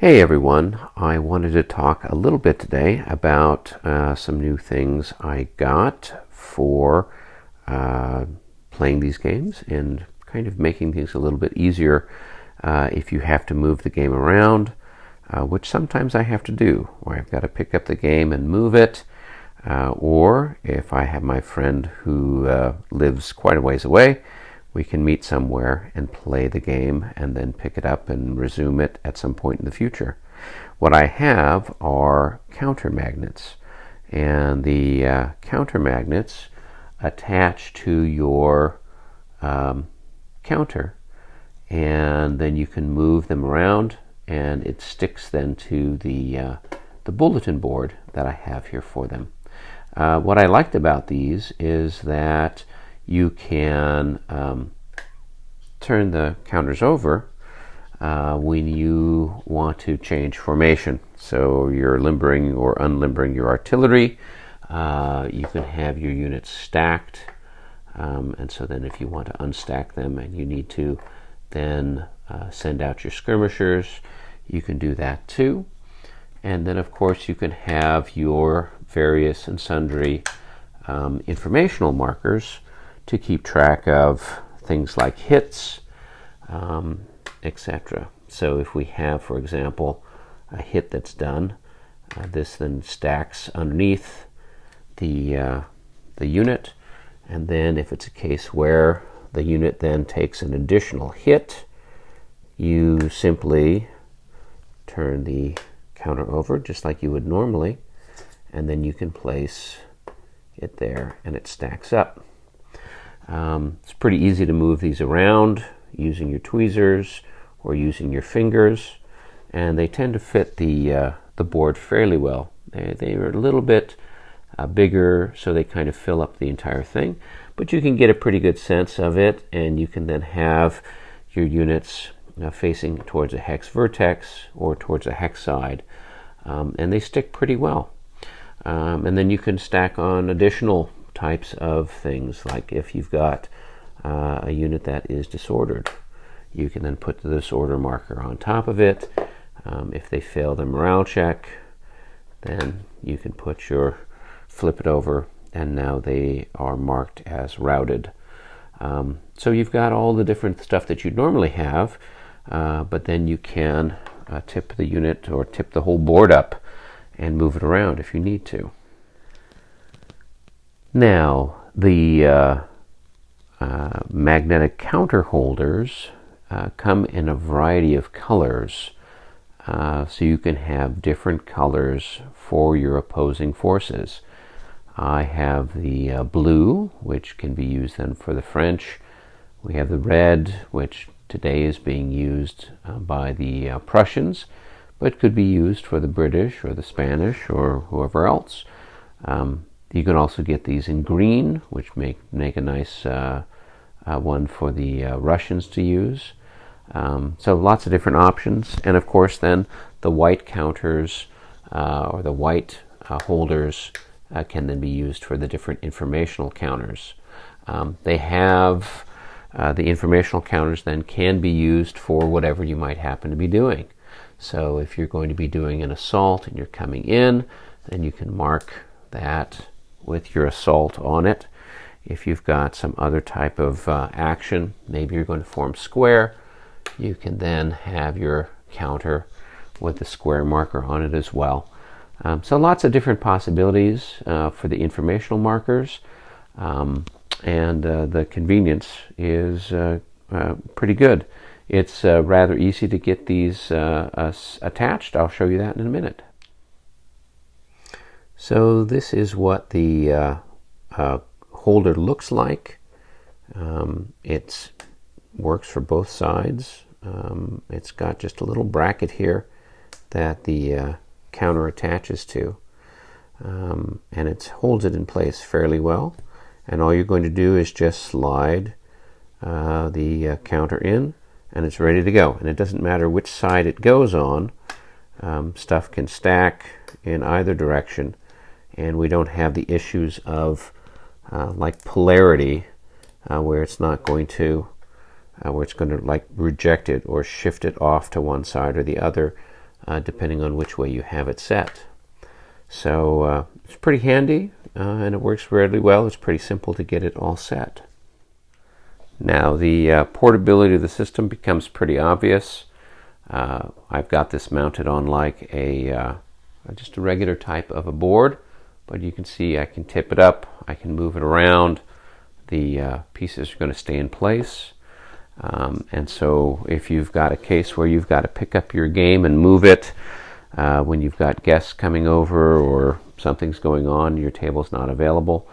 Hey everyone, I wanted to talk a little bit today about some new things I got for playing these games and kind of making things a little bit easier if you have to move the game around, which sometimes I have to do, where I've got to pick up the game and move it, or if I have my friend who lives quite a ways away, we can meet somewhere and play the game and then pick it up and resume it at some point in the future. What I have are counter magnets, and the counter magnets attach to your counter, and then you can move them around, and it sticks then to the bulletin board that I have here for them. What I liked about these is that you can turn the counters over when you want to change formation. So you're limbering or unlimbering your artillery. You can have your units stacked, and so then if you want to unstack them and you need to then send out your skirmishers, you can do that too. And then of course you can have your various and sundry informational markers to keep track of things like hits, etc. So if we have, for example, a hit that's done, this then stacks underneath the unit, and then if it's a case where the unit then takes an additional hit, you simply turn the counter over just like you would normally, and then you can place it there and it stacks up. It's pretty easy to move these around using your tweezers or using your fingers, and they tend to fit the board fairly well. They are a little bit bigger, so they kind of fill up the entire thing, but you can get a pretty good sense of it, and you can then have your units facing towards a hex vertex or towards a hex side, and they stick pretty well. And then you can stack on additional types of things, like if you've got a unit that is disordered, you can then put the disorder marker on top of it. If they fail the morale check, then you can flip it over, and now they are marked as routed. So you've got all the different stuff that you'd normally have, but then you can tip the unit or tip the whole board up and move it around if you need to. Now, the magnetic counter holders come in a variety of colors, so you can have different colors for your opposing forces. I have the blue, which can be used then for the French. We have the red, which today is being used by the Prussians, but could be used for the British or the Spanish or whoever else. You can also get these in green, which make a nice one for the Russians to use. So lots of different options. And of course then the white counters or the white holders can then be used for the different informational counters. They have the informational counters then can be used for whatever you might happen to be doing. So if you're going to be doing an assault and you're coming in, then you can mark that with your assault on it. If you've got some other type of action, maybe you're going to form square, you can then have your counter with the square marker on it as well. So lots of different possibilities for the informational markers, and the convenience is pretty good. It's rather easy to get these attached. I'll show you that in a minute. So this is what the holder looks like. It works for both sides. It's got just a little bracket here that the counter attaches to, and it holds it in place fairly well. And all you're going to do is just slide the counter in, and it's ready to go. And it doesn't matter which side it goes on. Stuff can stack in either direction, and we don't have the issues of like polarity, where it's not going to where it's going to like reject it or shift it off to one side or the other. depending on which way you have it set. So it's pretty handy, and it works really well. It's pretty simple to get it all set. Now the portability of the system becomes pretty obvious. I've got this mounted on like just a regular type of a board, but you can see I can tip it up, I can move it around. The pieces are going to stay in place. And so if you've got a case where you've got to pick up your game and move it when you've got guests coming over or something's going on, your table's not available,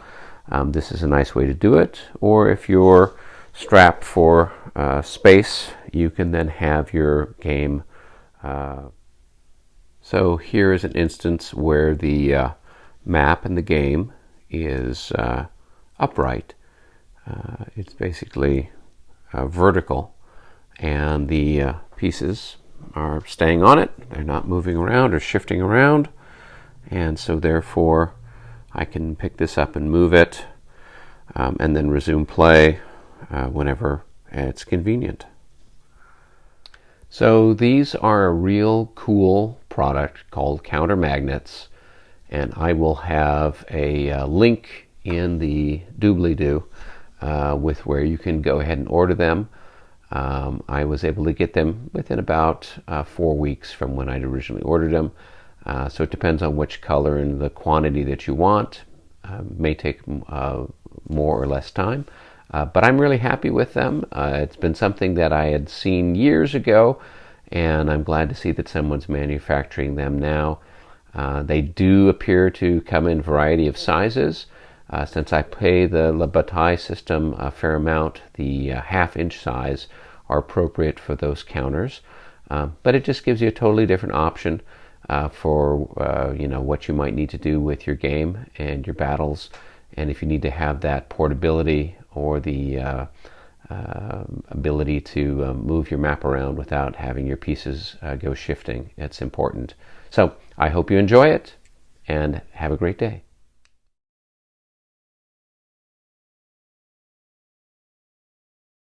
this is a nice way to do it. Or if you're strapped for space, you can then have your game. So here is an instance where the map in the game is upright. It's basically vertical, and the pieces are staying on it. They're not moving around or shifting around, and so therefore I can pick this up and move it, and then resume play whenever it's convenient. So these are a real cool product called counter magnets, and I will have a link in the doobly-doo with where you can go ahead and order them. I was able to get them within about 4 weeks from when I'd originally ordered them. So it depends on which color and the quantity that you want. May take more or less time. But I'm really happy with them. It's been something that I had seen years ago, and I'm glad to see that someone's manufacturing them now. They do appear to come in a variety of sizes. Since I pay the Defy system a fair amount, the half-inch size are appropriate for those counters. But it just gives you a totally different option for what you might need to do with your game and your battles, and if you need to have that portability or the ability to move your map around without having your pieces go shifting. It's important. So I hope you enjoy it, and have a great day.